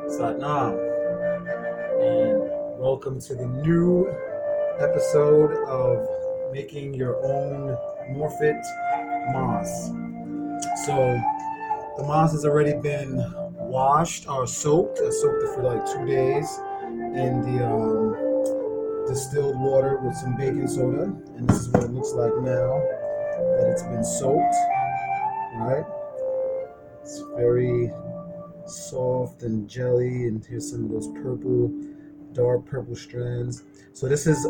Satnam, and welcome to the new episode of making your own Morphit moss. So the moss has already been washed or soaked. I soaked it for like 2 days in the distilled water with some baking soda, and this is what it looks like now that it's been soaked. Right? It's very soft and jelly, and here's some of those dark purple strands. So this is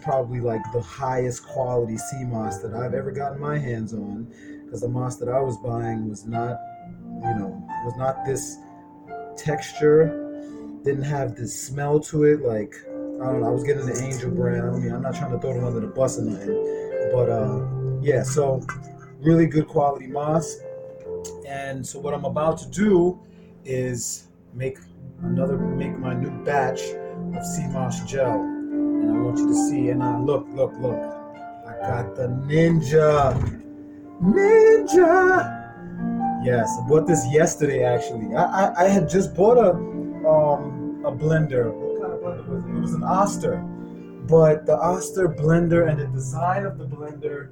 probably like the highest quality sea moss that I've ever gotten my hands on, because the moss that I was buying was not this texture, didn't have this smell to it. Like, I don't know, I was getting the Angel brand. I mean, I'm not trying to throw them under the bus or nothing, but yeah, so really good quality moss. And so what I'm about to do is make my new batch of sea moss gel. And I want you to see, and look. I got the Ninja. Yes, I bought this yesterday actually. I had just bought a blender. What kind of blender was it? It was an Oster. But the Oster blender and the design of the blender,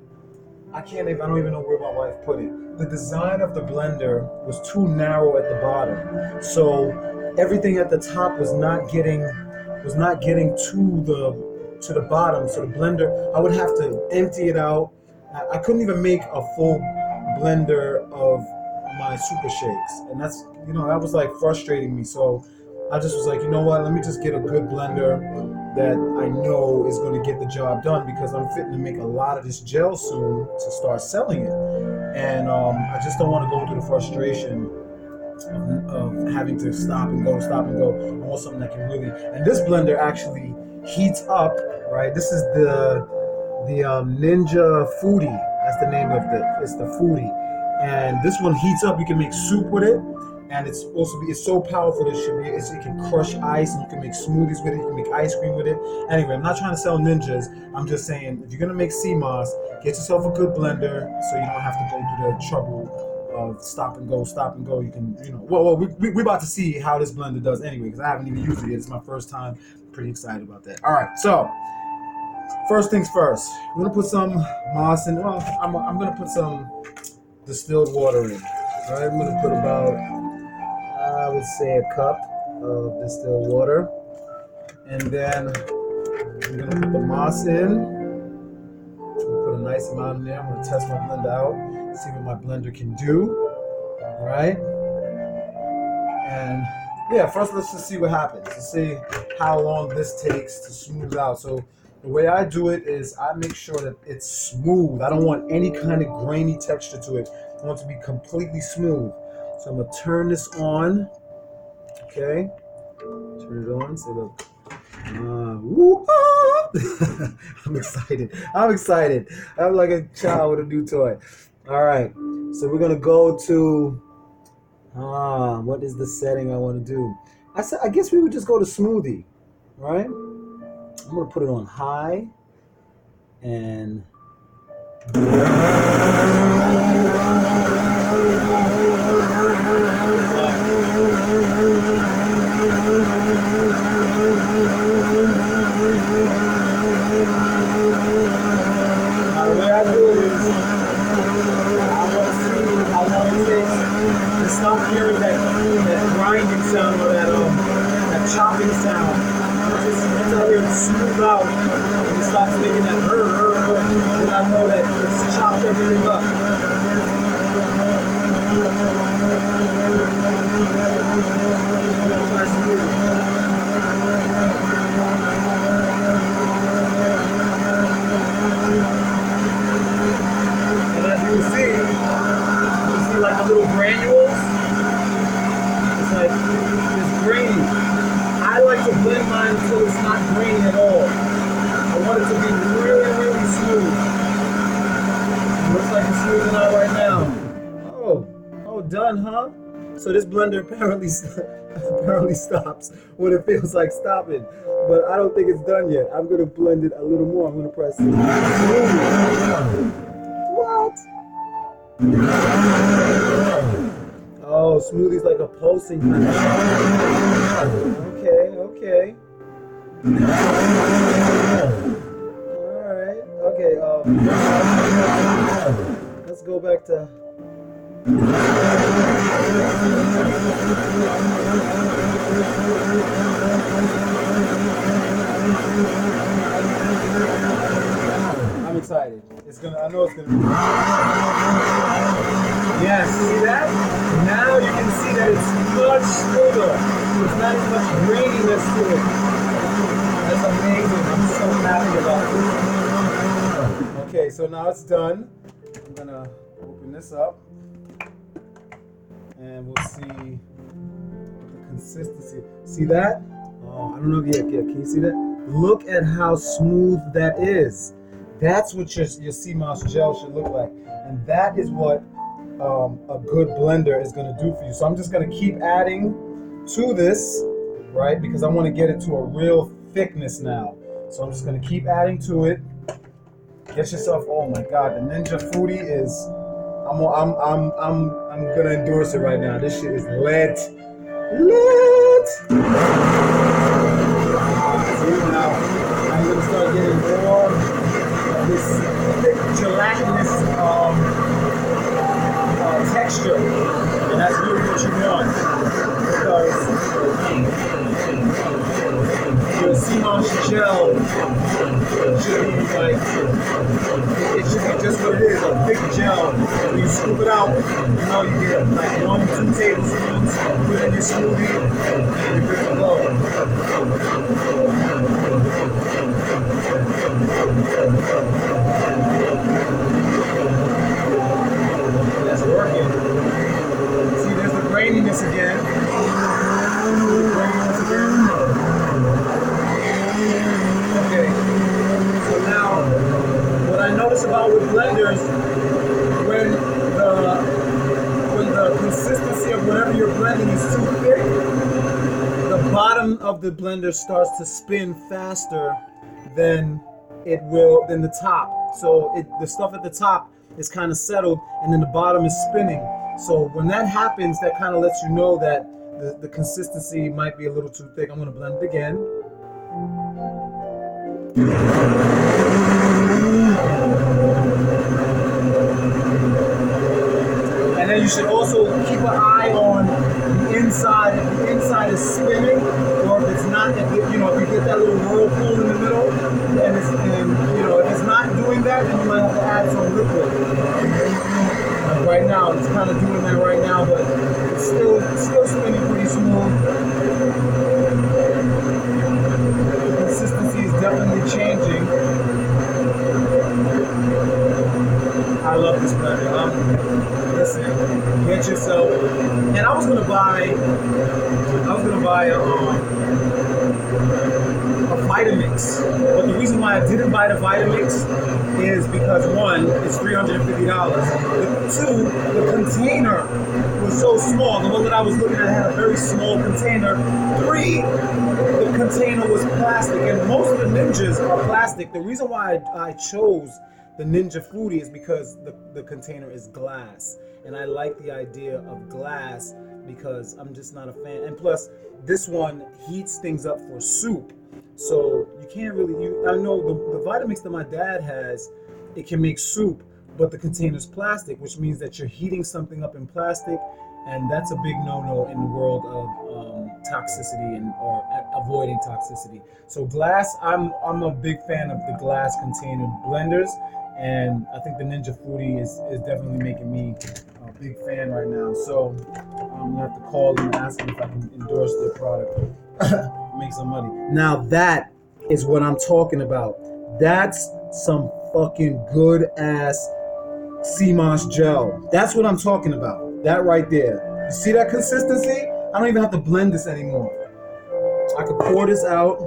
I don't even know where my wife put it. The design of the blender was too narrow at the bottom. So everything at the top was not getting to the bottom. So the blender, I would have to empty it out. I couldn't even make a full blender of my super shakes. And that was like frustrating me. So I just was like, you know what, let me just get a good blender that I know is going to get the job done, because I'm fitting to make a lot of this gel soon to start selling it. And I just don't want to go through the frustration of having to stop and go. I want something that can really, and this blender actually heats up, right? This is the Ninja Foodie. That's the name of it's the Foodie. And this one heats up. You can make soup with it. And it's so powerful that it can crush ice, and you can make smoothies with it, you can make ice cream with it. Anyway, I'm not trying to sell ninjas. I'm just saying, if you're gonna make sea moss, get yourself a good blender so you don't have to go through the trouble of stop and go. You can, we're about to see how this blender does anyway, because I haven't even used it yet. It's my first time. I'm pretty excited about that. All right, so first things first, I'm gonna put some moss in. Well, I'm gonna put some distilled water in. All right, I'm gonna put about, I would say, a cup of distilled water, and then I'm gonna put the moss in. Put a nice amount in there. I'm gonna test my blender out, see what my blender can do. All right, and yeah, first let's just see what happens. Let's see how long this takes to smooth out. So the way I do it is I make sure that it's smooth. I don't want any kind of grainy texture to it. I want it to be completely smooth. So I'm gonna turn this on. Okay, turn it on. So look, I'm excited. I'm like a child with a new toy. All right, so we're gonna go to what is the setting I want to do? I guess we would just go to smoothie, right? I'm gonna put it on high, and stop hearing that grinding sound or that chopping sound. Once I hear it smooth out, and it stops making that then I know that it's chopped everything up. And as you see like the little granules. It's like, it's grainy. I like to blend mine until it's not grainy at all. I want it to be really, really smooth. It looks like it's smoothing out right now. Oh, done, huh? So this blender apparently stops when it feels like stopping. But I don't think it's done yet. I'm gonna blend it a little more. I'm gonna press it. What? Oh, smoothie's like a pulsing kind of. Okay, okay. Alright, okay, let's go back to. I'm excited. It's gonna, I know it's gonna be. Yes, see that? Now you can see that it's much smoother. There's not as much graininess to it. That's amazing. I'm so happy about this. Okay, so now it's done. I'm gonna open this up and we'll see the consistency. See that? Oh, I don't know if can you see that? Look at how smooth that is. That's what your sea moss gel should look like. And that is what a good blender is going to do for you. So I'm just going to keep adding to this, right? Because I want to get it to a real thickness now. So I'm just going to keep adding to it. Get yourself, oh my God, the Ninja Fruity is, I'm going to endorse it right now. This shit is lit. Lit! See, now I'm going to start getting more this thick gelatinous texture, and that's really what you want, because your sea moss gel should be like, it should be just what it is, a thick gel. When you scoop it out, you know, you get like 1-2 tablespoons, put in your smoothie, and you're good to go. That's working. See, there's the graininess again. Okay. So now, what I notice about with blenders, when the consistency of whatever you're blending is too thick, the bottom of the blender starts to spin faster than the top. So the stuff at the top is kind of settled, and then the bottom is spinning. So when that happens, that kind of lets you know that the consistency might be a little too thick. I'm going to blend it again. And then you should also keep an eye on the inside. If the inside is spinning, or if it's not, if you get that little whirlpool in the middle, and if it's not doing that, then you might have to add some liquid. Like right now, it's kind of doing that right now, but it's still spinning pretty smooth. The consistency is definitely changing. I love this blender. Listen, get yourself. And I was gonna buy a Vitamix, but the reason why I didn't buy the Vitamix is because one, it's $350. Two, the container was so small. The one that I was looking at had a very small container. Three, the container was plastic, and most of the Ninjas are plastic. The reason why I chose the Ninja Fruity is because the container is glass, and I like the idea of glass because I'm just not a fan. And plus, this one heats things up for soup, so you can't really. I know the Vitamix that my dad has, it can make soup, but the container's plastic, which means that you're heating something up in plastic, and that's a big no-no in the world of toxicity or avoiding toxicity. So glass, I'm a big fan of the glass container blenders, and I think the Ninja Fruity is definitely making me a big fan right now. So I'm gonna have to call them and ask them if I can endorse their product, make some money. Now that is what I'm talking about. That's some fucking good ass sea moss gel. That's what I'm talking about. That right there. You see that consistency? I don't even have to blend this anymore. I could pour this out.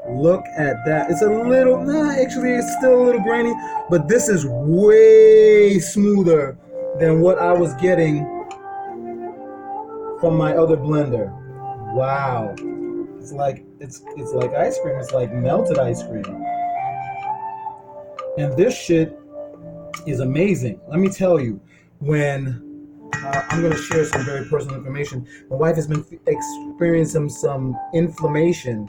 Look at that. It's a little, actually it's still a little grainy, but this is way smoother than what I was getting from my other blender. Wow. It's like ice cream. It's like melted ice cream. And this shit is amazing. Let me tell you, when I'm going to share some very personal information. My wife has been experiencing some inflammation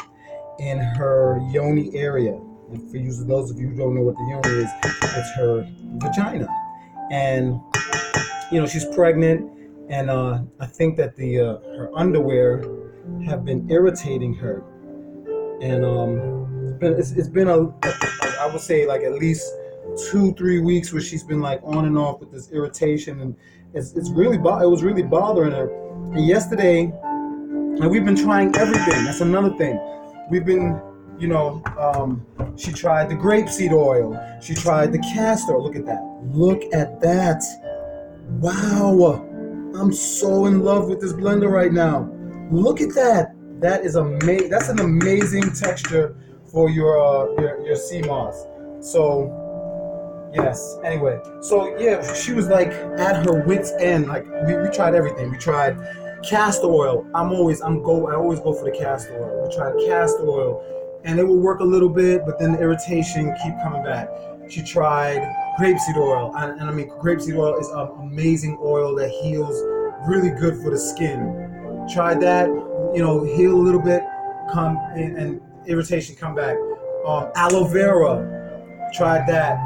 in her yoni area. And for those of you who don't know what the yoni is, it's her vagina. And she's pregnant, and I think that her underwear have been irritating her, and it's been I would say like at least 2-3 weeks where she's been like on and off with this irritation, and it was really bothering her. And yesterday, and we've been trying everything. That's another thing. We've been, she tried the grapeseed oil. She tried the castor. Look at that. Look at that. Wow. I'm so in love with this blender right now. Look at that. That is amazing. That's an amazing texture for your sea moss. So, yes. Anyway, so yeah, she was like at her wit's end. Like we tried everything. We tried castor oil. I always go for the castor oil. We tried castor oil, and it will work a little bit, but then the irritation keep coming back. She tried grapeseed oil, and I mean grapeseed oil is an amazing oil that heals really good for the skin. Tried that, heal a little bit, come in, and irritation come back. Aloe vera, tried that,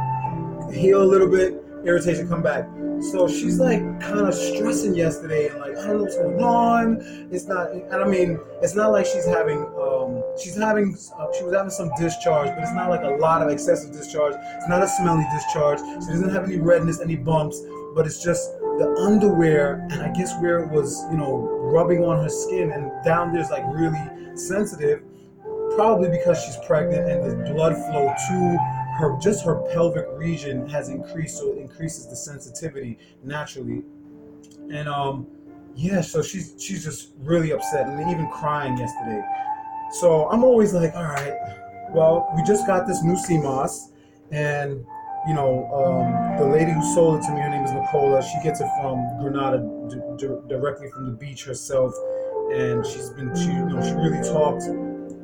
heal a little bit, irritation come back. So she's like kind of stressing yesterday, and like I don't know what's going on. It's not, and I mean it's not like she was having some discharge, but it's not like a lot of excessive discharge. It's not a smelly discharge. She doesn't have any redness, any bumps, but it's just the underwear, and I guess where it was, rubbing on her skin, and down there's like really sensitive, probably because she's pregnant and the blood flow to her pelvic region has increased, so it increases the sensitivity naturally. And so she's just really upset, and even crying yesterday. So I'm always like, all right, well, we just got this new sea moss, and the lady who sold it to me, her name is Nicola. She gets it from Grenada, directly from the beach herself, and she really talked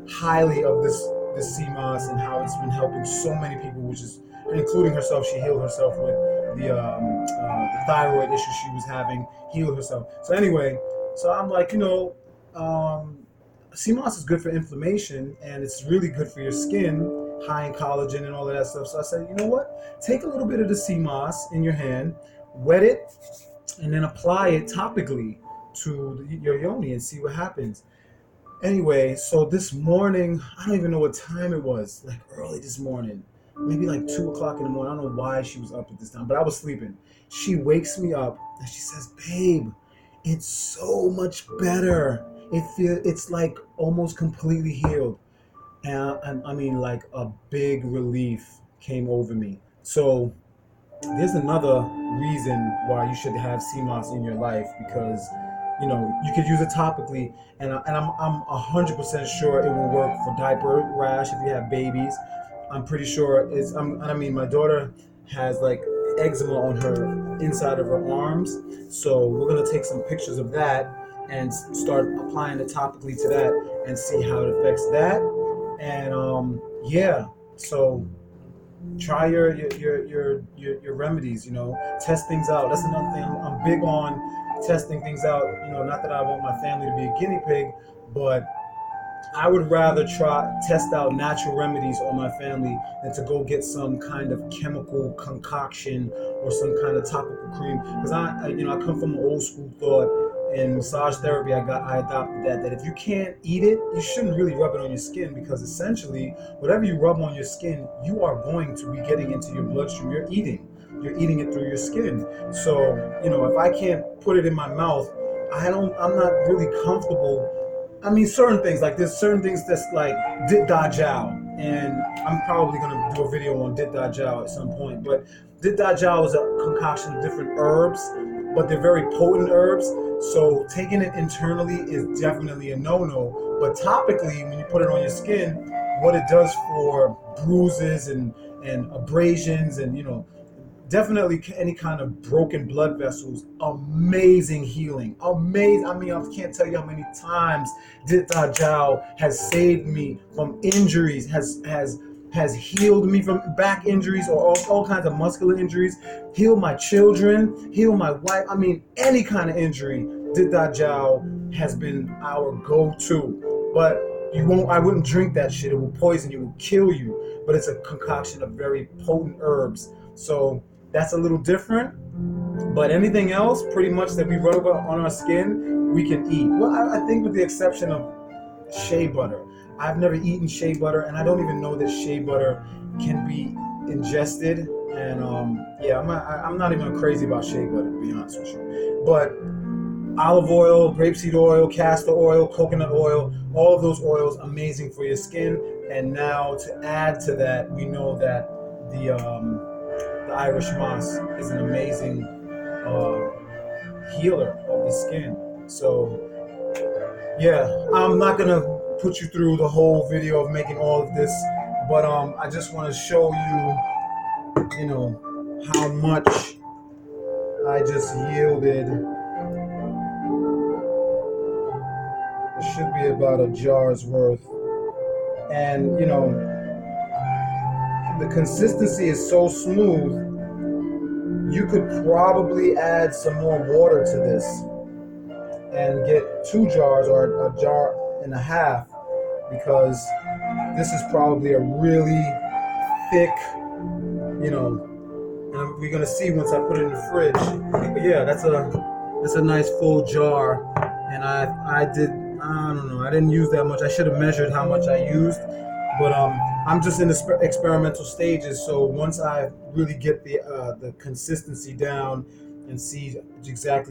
highly of this sea moss and how it's been helping so many people, which is including herself. She healed herself with the thyroid issue she was having, healed herself. So anyway, so I'm like, sea moss is good for inflammation, and it's really good for your skin, high in collagen and all of that stuff. So I said, you know what? Take a little bit of the sea moss in your hand, wet it, and then apply it topically to your yoni and see what happens. Anyway, so this morning, I don't even know what time it was, like early this morning, maybe like 2 o'clock in the morning. I don't know why she was up at this time, but I was sleeping. She wakes me up and she says, babe, it's so much better. It's like almost completely healed. And I mean, like a big relief came over me. So there's another reason why you should have sea moss in your life, because you could use it topically, and I'm 100% sure it will work for diaper rash if you have babies. I'm pretty sure my daughter has like eczema on her inside of her arms, so we're gonna take some pictures of that and start applying it topically to that and see how it affects that. And so try your remedies, test things out. That's another thing. I'm big on testing things out. Not that I want my family to be a guinea pig, but I would rather test out natural remedies on my family than to go get some kind of chemical concoction or some kind of topical cream. Because I come from an old school thought. In massage therapy, I adopted that if you can't eat it, you shouldn't really rub it on your skin, because essentially, whatever you rub on your skin, you are going to be getting into your bloodstream. You're eating it through your skin. So, if I can't put it in my mouth, I'm not really comfortable. I mean, certain things, like there's certain things that's like Dit Da Jiao, and I'm probably gonna do a video on Dit Da Jiao at some point, but Dit Da Jiao is a concoction of different herbs, but they're very potent herbs. So taking it internally is definitely a no-no. But topically, when you put it on your skin, what it does for bruises and abrasions and definitely any kind of broken blood vessels, amazing healing. Amazing. I mean, I can't tell you how many times Dit Da Jiao has saved me from injuries, has has healed me from back injuries or all kinds of muscular injuries, healed my children, healed my wife. I mean, any kind of injury, Did Gel has been our go-to. But I wouldn't drink that shit. It will poison you, it will kill you. But it's a concoction of very potent herbs. So that's a little different. But anything else, pretty much that we rub on our skin, we can eat. Well, I think with the exception of shea butter. I've never eaten shea butter, and I don't even know that shea butter can be ingested. And yeah, I'm not even crazy about shea butter, to be honest with you. But olive oil, grapeseed oil, castor oil, coconut oil, all of those oils, amazing for your skin. And now to add to that, we know that the Irish moss is an amazing healer of the skin. So yeah, I'm not gonna put you through the whole video of making all of this, but I just want to show you, how much I just yielded. It should be about a jar's worth, and the consistency is so smooth. You could probably add some more water to this and get 2 jars or a jar and a half, because this is probably a really thick, and we're gonna see once I put it in the fridge. But yeah, that's a nice full jar, and I don't know, I didn't use that much. I should have measured how much I used, but I'm just in the experimental stages. So once I really get the consistency down and see exactly